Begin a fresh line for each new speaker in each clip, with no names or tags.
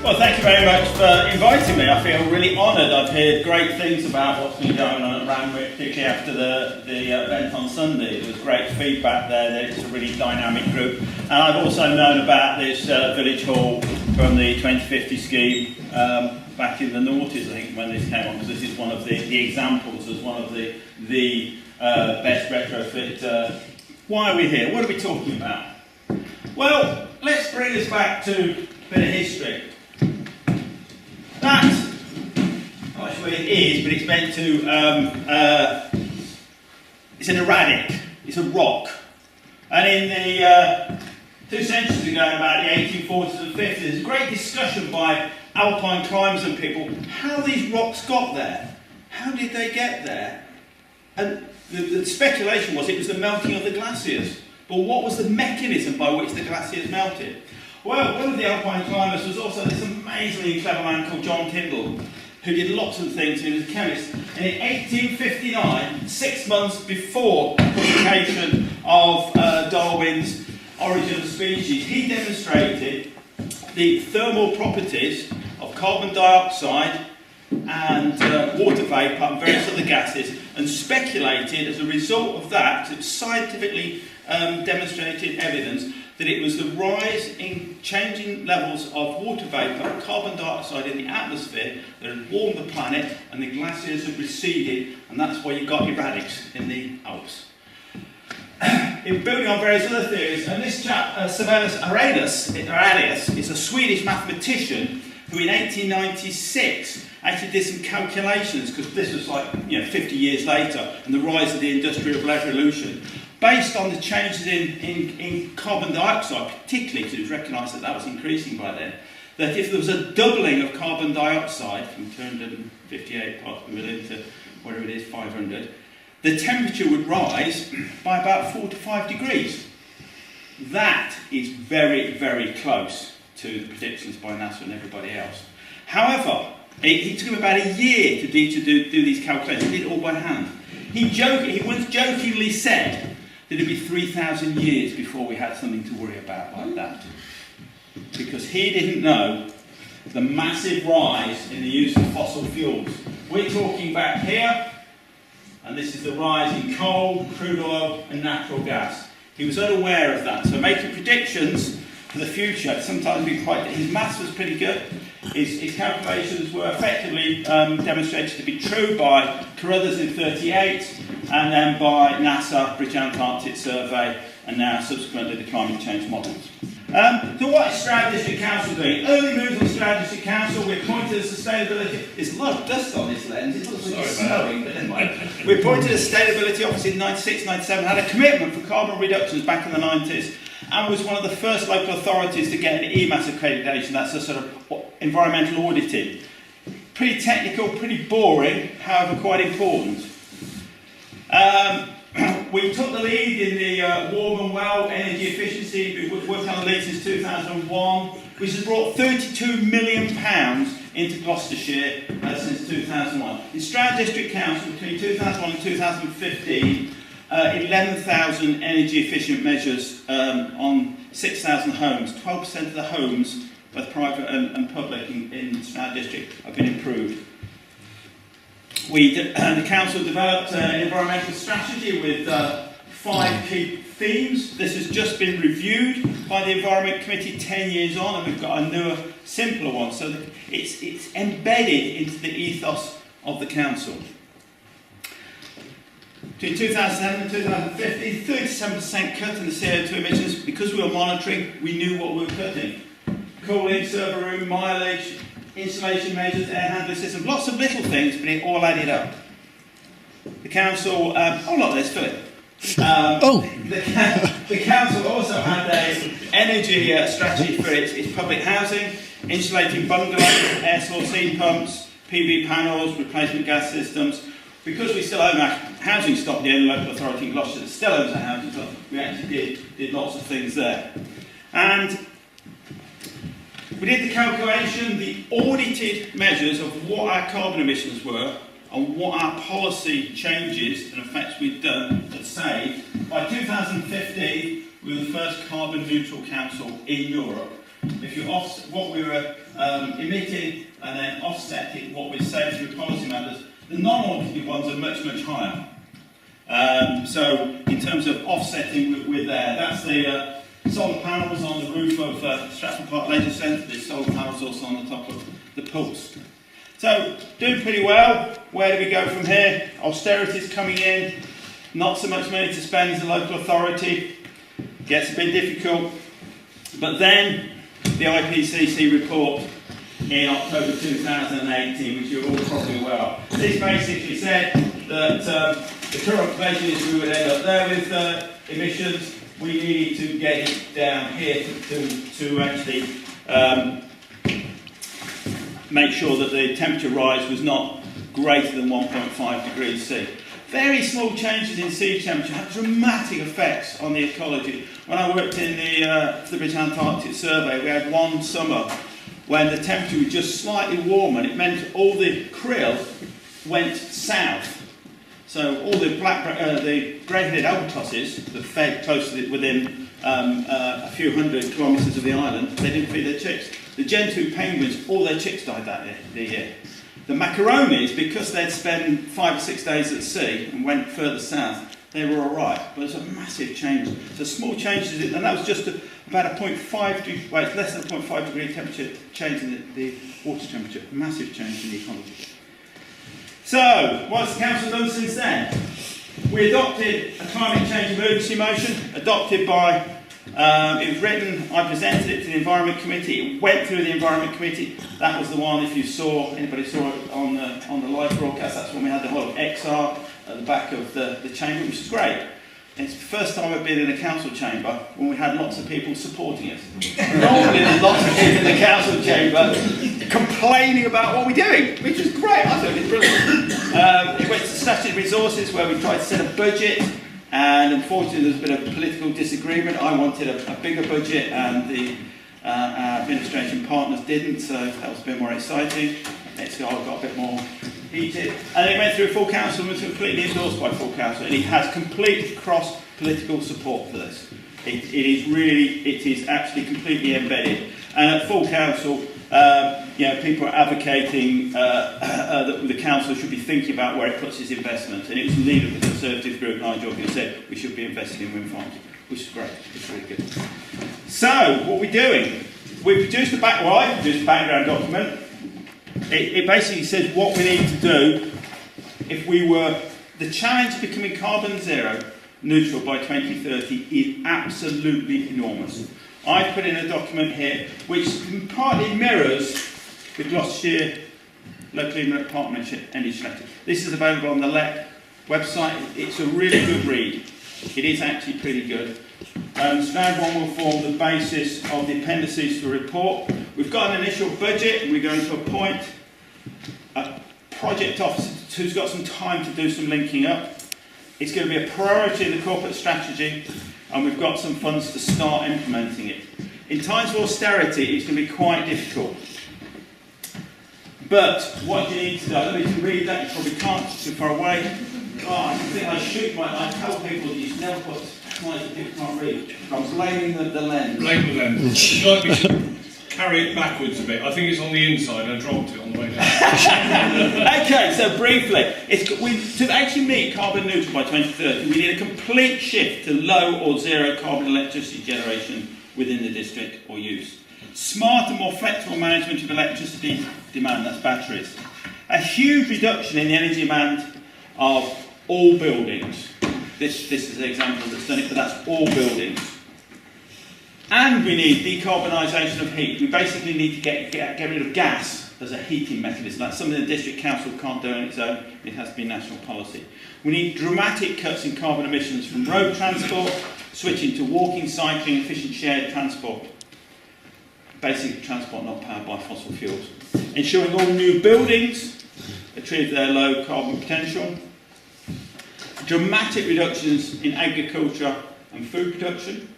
Well, thank you very much for inviting me. I feel really honoured. I've heard great things about what's been going on at Randwick, particularly after the event on Sunday. There was great feedback there that it's a really dynamic group. And I've also known about this Village Hall from the 2050 scheme back in the noughties, I think, when this came on, because this is one of the examples as one of the best retrofit. Why are we here? What are we talking about? Well, let's bring us back to a bit of history. That, I'm not sure what it is, but it's meant to, it's an erratic, it's a rock. And in the 2 centuries ago, about the 1840s and 50s, there's a great discussion by alpine climbers and people, how these rocks got there. How did they get there? And the speculation was it was the melting of the glaciers. But what was the mechanism by which the glaciers melted? Well, one of the alpine climbers was also this amazingly clever man called John Tyndall, who did lots of things. He was a chemist. And in 1859, 6 months before the publication of Darwin's Origin of Species, he demonstrated the thermal properties of carbon dioxide and water vapour and various other gases, and speculated as a result of that, it's scientifically demonstrated evidence that it was the rise in changing levels of water vapour and carbon dioxide in the atmosphere that had warmed the planet, and the glaciers had receded, and that's why you got erratics in the Alps. In building on various other theories, and this chap, Sibelius Arrhenius, is a Swedish mathematician who in 1896 actually did some calculations, because this was like 50 years later, and the rise of the Industrial Revolution, based on the changes in carbon dioxide, particularly because it was recognised that that was increasing by then, that if there was a doubling of carbon dioxide from 258 parts per million to whatever it is, 500, the temperature would rise by about 4 to 5 degrees. That is very, very close to the predictions by NASA and everybody else. However, it took him about a year to do these calculations. He did it all by hand. He once jokingly said that it'd be 3,000 years before we had something to worry about like that. Because he didn't know the massive rise in the use of fossil fuels. We're talking back here, and this is the rise in coal, crude oil and natural gas. He was unaware of that. So making predictions for the future, sometimes his maths was pretty good. His calculations were effectively demonstrated to be true by Carruthers in 1938, and then by NASA, British Antarctic Survey, and now subsequently the climate change models. So what is Stroud District Council doing? Early moves on Stroud District Council. We appointed a sustainability. There's a lot of dust on this lens. It looks like it's snowing, but never mind. We appointed a sustainability office in 96, 97, had a commitment for carbon reductions back in the 90s, and was one of the first local authorities to get an EMAS accreditation. That's a sort of environmental auditing. Pretty technical, pretty boring, however quite important. We took the lead in the warm and well energy efficiency. We've worked on the lead since 2001, which has brought £32 million into Gloucestershire since 2001. In Stroud District Council, between 2001 and 2015, 11,000 energy efficient measures on 6,000 homes. 12% of the homes, both private and public in Stroud District, have been improved. The council developed an environmental strategy with 5 key themes. This has just been reviewed by the Environment Committee 10 years on, and we've got a newer, simpler one. So it's embedded into the ethos of the council. Between 2007 and 2015, 37% cut in the CO2 emissions. Because we were monitoring, we knew what we were cutting. Cooling, server room, mileage, insulation measures, air handling system, lots of little things, but it all added up. The council, there's Philip. The council also had an energy strategy for its public housing, insulating bungalows, air source heat pumps, PV panels, replacement gas systems. Because we still own our housing stock, the only local authority in Gloucester that still owns our housing stock, we actually did lots of things there. And we did the calculation, the audited measures of what our carbon emissions were and what our policy changes and effects we've done had saved. By 2015, we were the first carbon neutral council in Europe. if you offset what we were emitting and then offset it, what we're saying through policy matters, the non-audited ones are much, much higher. So in terms of offsetting, we're there. That's the solar panels on the roof of Stratford Park Leisure Centre. There's solar panels also on the top of the pools. So, doing pretty well. Where do we go from here? Austerity is coming in. Not so much money to spend as a local authority. Gets a bit difficult. But then, the IPCC report in October 2018, which you're all probably aware of. This basically said that the current measures we would end up there with emissions. We needed to get it down here to actually make sure that the temperature rise was not greater than 1.5 degrees C. Very small changes in sea temperature have dramatic effects on the ecology. When I worked in the British Antarctic Survey, we had one summer when the temperature was just slightly warmer, and it meant all the krill went south. So all the the grey-headed albatrosses that fed closely within a few hundred kilometres of the island, they didn't feed their chicks. The gentoo penguins, all their chicks died that year. The macaronis, because they'd spent 5 or 6 days at sea and went further south, they were all right. But it's a massive change. So small changes, and that was just about a 0.5 degree, well, it's less than a 0.5 degree temperature change in the water temperature. Massive change in the ecology. So, what's the council done since then? We adopted a climate change emergency motion, adopted by, it was written, I presented it to the Environment Committee, it went through the Environment Committee. That was the one, if you saw, anybody saw it on the live broadcast, that's when we had the whole XR at the back of the chamber, which is great. It's the first time I've been in a council chamber when we had lots of people supporting us. Normally there's lots of people in the council chamber complaining about what we're doing, which is great. I thought it was brilliant. It went to statutory resources where we tried to set a budget, and unfortunately there's been a political disagreement. I wanted a bigger budget and the our administration partners didn't, so that was a bit more exciting. It's got a bit more heated. And it went through full council and was completely endorsed by full council, and it has complete cross-political support for this. It is actually completely embedded. And at full council, people are advocating that the council should be thinking about where it puts its investment. And it was the leader of the Conservative group, Nigel, who said we should be investing in wind farms, which is great. It's really good. So, what we're doing, I produced a background document. It basically says what we need to do if we were... The challenge of becoming carbon zero neutral by 2030 is absolutely enormous. I put in a document here which partly mirrors the Gloucestershire Local Department Energy Strategy. This is available on the LEP website. It's a really good read. It is actually pretty good. Stroud 1 will form the basis of the appendices to the report. We've got an initial budget, and we're going to appoint a project officer who's got some time to do some linking up. It's going to be a priority in the corporate strategy, and we've got some funds to start implementing it. In times of austerity, it's going to be quite difficult. But what you need to do, I don't know if you can read that, you probably can't, it's too far away. I think I tell people you should never put slides that people can't read. I'm blaming the lens. Blame the lens.
You should carry it backwards a bit. I think it's on the inside. I dropped it on the way down.
Okay, so briefly, to actually meet carbon neutral by 2030, we need a complete shift to low or zero carbon electricity generation within the district or use. Smart and more flexible management of electricity demand, that's batteries. A huge reduction in the energy demand of all buildings. This is an example that's done it, but that's all buildings. And we need decarbonisation of heat. We basically need to get rid of gas as a heating mechanism. That's something the district council can't do on its own. It has to be national policy. We need dramatic cuts in carbon emissions from road transport, switching to walking, cycling, efficient shared transport. Basic transport not powered by fossil fuels. Ensuring all new buildings achieve their low carbon potential. Dramatic reductions in agriculture and food production.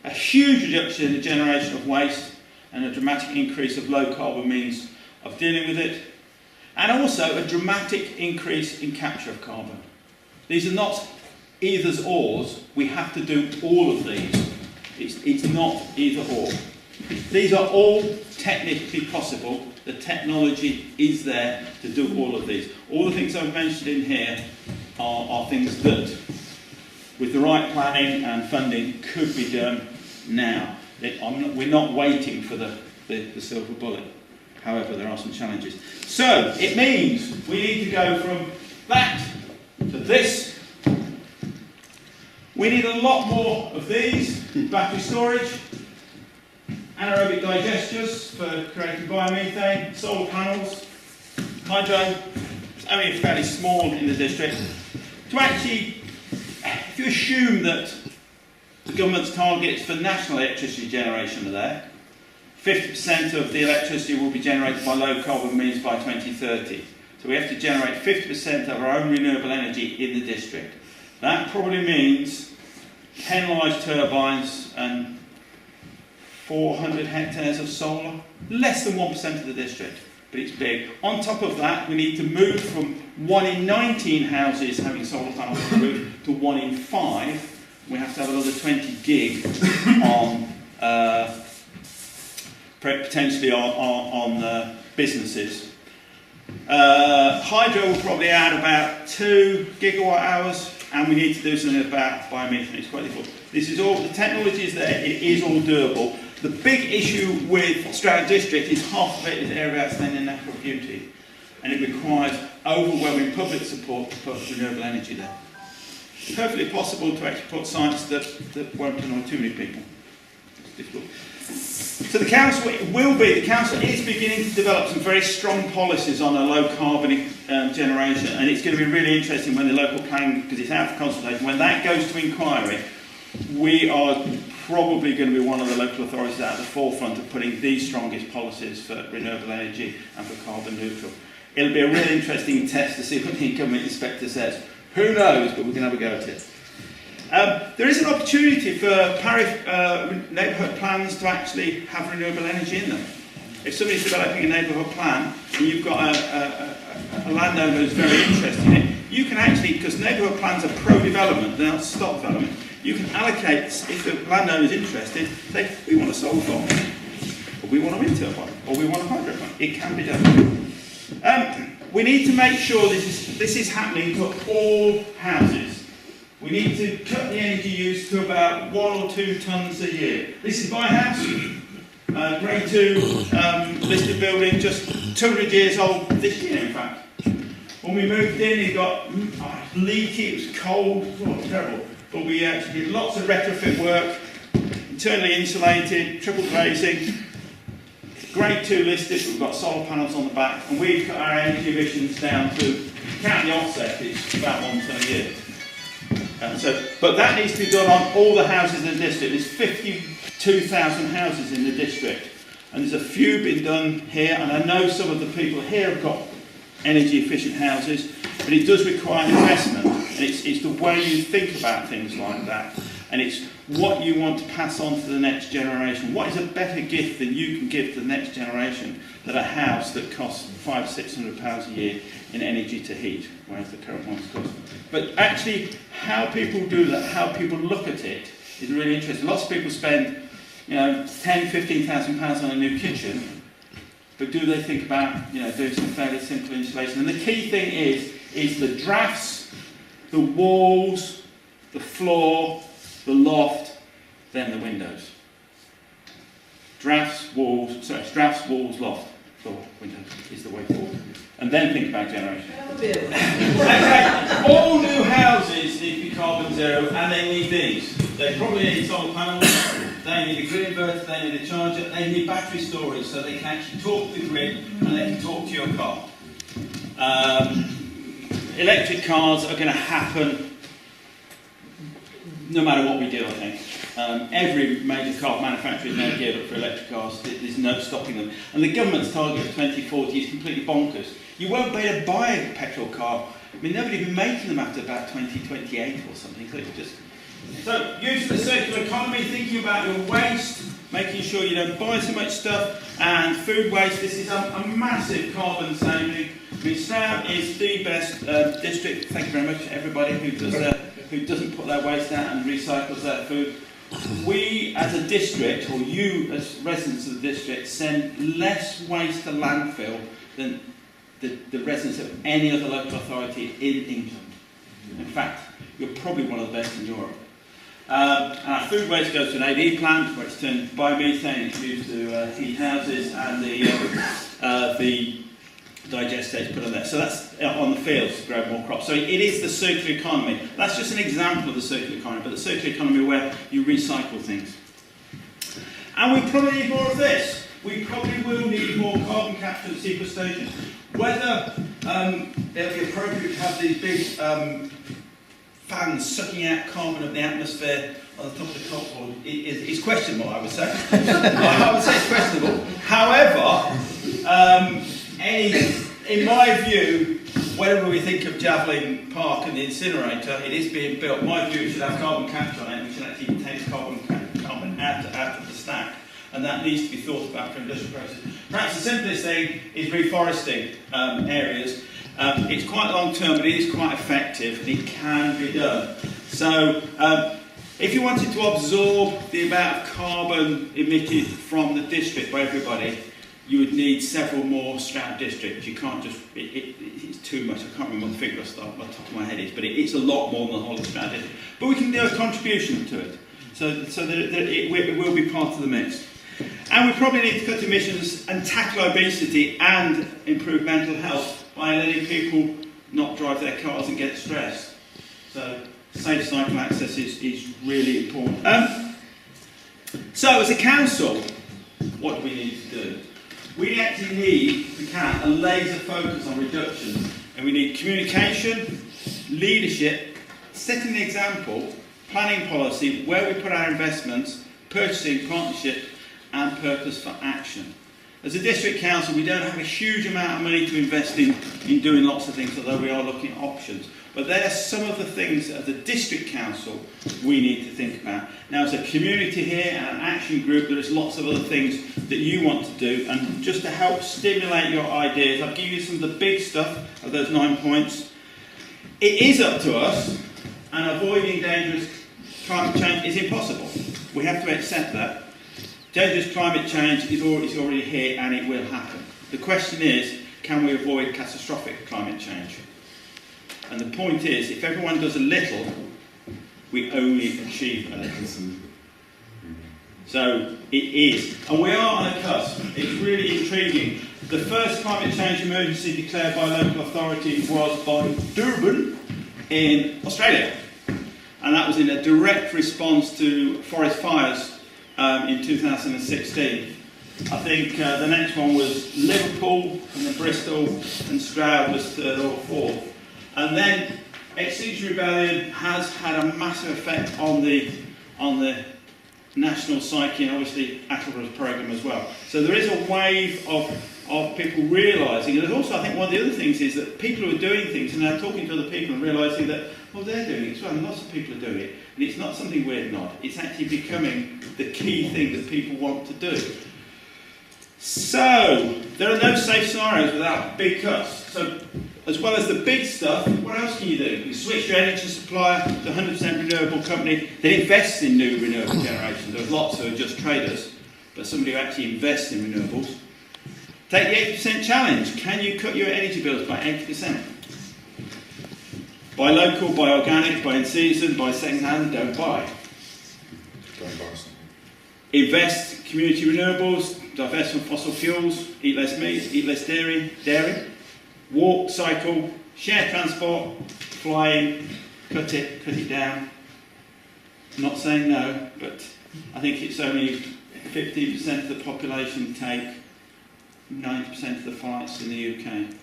A huge reduction in the generation of waste and a dramatic increase of low carbon means of dealing with it. And also a dramatic increase in capture of carbon. These are not either's ors. We have to do all of these. It's not either or. These are all technically possible. The technology is there to do all of these. All the things I've mentioned in here are things that, with the right planning and funding, could be done now. We're not waiting for the silver bullet. However, there are some challenges. So, it means we need to go from that to this. We need a lot more of these, battery storage, anaerobic digesters for creating biomethane, solar panels, hydro, it's only fairly small in the district. To actually, if you assume that the government's targets for national electricity generation are there, 50% of the electricity will be generated by low carbon means by 2030. So we have to generate 50% of our own renewable energy in the district. That probably means 10 large turbines and 400 hectares of solar. Less than 1% of the district, but it's big. On top of that, we need to move from 1 in 19 houses having solar panels on the roof to 1 in 5. We have to have another 20 gig on potentially on businesses. Hydro will probably add about 2 gigawatt hours, and we need to do something about biomethane. It's quite difficult. This is all, the technology is there, it is all doable. The big issue with Stroud District is half of it is area of outstanding natural beauty, and it requires overwhelming public support to put renewable energy there. It's perfectly possible to actually put sites that won't annoy too many people. It's difficult. So the council is beginning to develop some very strong policies on a low carbon generation, and it's going to be really interesting when the local plan, because it's out for consultation, when that goes to inquiry, we are probably going to be one of the local authorities at the forefront of putting the strongest policies for renewable energy and for carbon neutral. It'll be a really interesting test to see what the incoming inspector says. Who knows, but we can have a go at it. There is an opportunity for neighbourhood plans to actually have renewable energy in them. If somebody's developing a neighbourhood plan and you've got a landowner who's very interested in it, you can actually, because neighbourhood plans are pro-development, they're not stop development, you can allocate, if the landowner is interested, say, we want a solar farm, or we want a wind turbine, or we want a hydro plant. It can be done. We need to make sure this is happening for all houses. We need to cut the energy use to about 1 or 2 tonnes a year. This is my house, grade 2 listed building, just 200 years old this year, in fact. When we moved in, it got leaky, it was cold, terrible. But we actually did lots of retrofit work, internally insulated, triple glazing, grade 2 listed, we've got solar panels on the back, and we've cut our energy emissions down to, count the offset, it's about 1 tonne a year. But that needs to be done on all the houses in the district. There's 52,000 houses in the district, and there's a few been done here, and I know some of the people here have got energy efficient houses, but it does require investment, and it's the way you think about things like that, and it's what you want to pass on to the next generation. What is a better gift than you can give to the next generation than a house that costs £500–600 a year in energy to heat, whereas the current ones cost. But actually, how people do that, how people look at it, is really interesting. Lots of people spend, £10–15,000 on a new kitchen, but do they think about, doing some fairly simple insulation? And the key thing is the drafts, the walls, the floor, the loft, then the windows. Drafts, walls, loft, floor, windows is the way forward. And then think about generation. Okay, all new houses need to be carbon zero, and they need these. They probably need solar panels, they need a grid inverter, they need a charger, they need battery storage so they can actually talk to the grid and they can talk to your car. Electric cars are going to happen no matter what we do, I think. Every major car manufacturer is now geared up for electric cars. There's no stopping them. And the government's target of 2040 is completely bonkers. You won't be able to buy a petrol car. I mean, nobody will be making them after about 2028 or something. So, using the circular economy, thinking about your waste, making sure you don't buy so much stuff, and food waste. This is a massive carbon saving. I mean, Stroud is the best district. Thank you very much, everybody who doesn't put their waste out and recycles their food. we as a district, or you as residents of the district, send less waste to landfill than the residents of any other local authority in England. In fact, you're probably one of the best in Europe. And our food waste goes to an AD plant where it's turned biomethane, it's used to heat houses, and the digestate is put on there. So that's on the fields to grow more crops. So it is the circular economy. That's just an example of the circular economy, but the circular economy where you recycle things. And we probably need more of this. We probably will need more carbon capture and sequestration. Whether it'll be appropriate to have these big fans sucking out carbon of the atmosphere on the top of the cockpit is questionable, I would say. I would say it's questionable. However, in my view, whenever we think of Javelin Park and the incinerator, it is being built. My view, it should have carbon capture on it. We should actually take carbon out of the stack. And that needs to be thought about for industrial processes. Perhaps the simplest thing is reforesting areas. It's quite long term, but it is quite effective, and it can be done. So, if you wanted to absorb the amount of carbon emitted from the district by everybody, you would need several more Stroud districts. You can't just, it's too much. I can't remember what the figure off the top of my head is, but it's a lot more than the whole of Stroud district. But we can do a contribution to it, so that it will be part of the mix. And we probably need to cut emissions and tackle obesity and improve mental health by letting people not drive their cars and get stressed. So safe cycle access is really important. So as a council, what do we need to do? We actually need, if we can, a laser focus on reduction. And we need communication, leadership, setting the example, planning policy, where we put our investments, purchasing, partnership, and purpose for action. As a district council, we don't have a huge amount of money to invest in doing lots of things, although we are looking at options. But there are some of the things that as a district council we need to think about. Now, as a community here and an action group, there is lots of other things that you want to do. And just to help stimulate your ideas, I'll give you some of the big stuff of those 9 points. It is up to us, and avoiding dangerous climate change is impossible. We have to accept that. Dangerous climate change is already here, and it will happen. The question is, can we avoid catastrophic climate change? And the point is, if everyone does a little, we only achieve a little. So it is. And we are on a cusp. It's really intriguing. The first climate change emergency declared by local authorities was by Durban in Australia. And that was in a direct response to forest fires in 2016. I think the next one was Liverpool, and then Bristol, and Stroud was third or fourth. And then Extinction Rebellion has had a massive effect on the national psyche, and obviously Attleborough's programme as well. So there is a wave of people realising, and there's also, I think one of the other things is that people who are doing things are now talking to other people and realising that, well, they're doing it as well, and lots of people are doing it. And it's not something weird not. It's actually becoming the key thing that people want to do. So, there are no safe scenarios without big cuts. So, as well as the big stuff, what else can you do? You switch your energy supplier to a 100% renewable company that invests in new renewable generation. There's lots who are just traders, but somebody who actually invests in renewables. Take the 80% challenge. Can you cut your energy bills by 80%? Buy local, buy organic, buy in season, buy second hand, don't buy.
Don't buy something.
Invest community renewables, divest from fossil fuels, eat less meat, eat less dairy, walk, cycle, share transport, flying, cut it down. I'm not saying no, but I think it's only 15% of the population take 90% of the flights in the UK.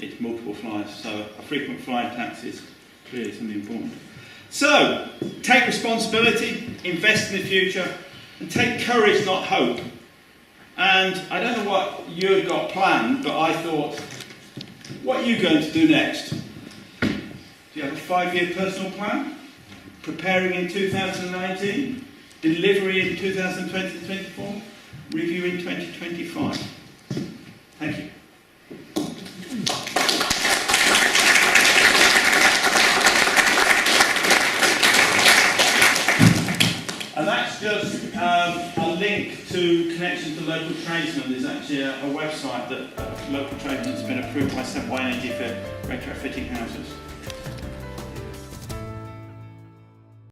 It's multiple flights, so a frequent flyer tax is clearly something important. So, take responsibility, invest in the future, and take courage, not hope. And I don't know what you've got planned, but I thought, what are you going to do next? Do you have a 5-year personal plan? Preparing in 2019? Delivery in 2020-24? Review in 2025? Thank you. a link to connection to local tradesmen. There's actually a website that local tradesmen has been approved by 7 Energy for retrofitting houses.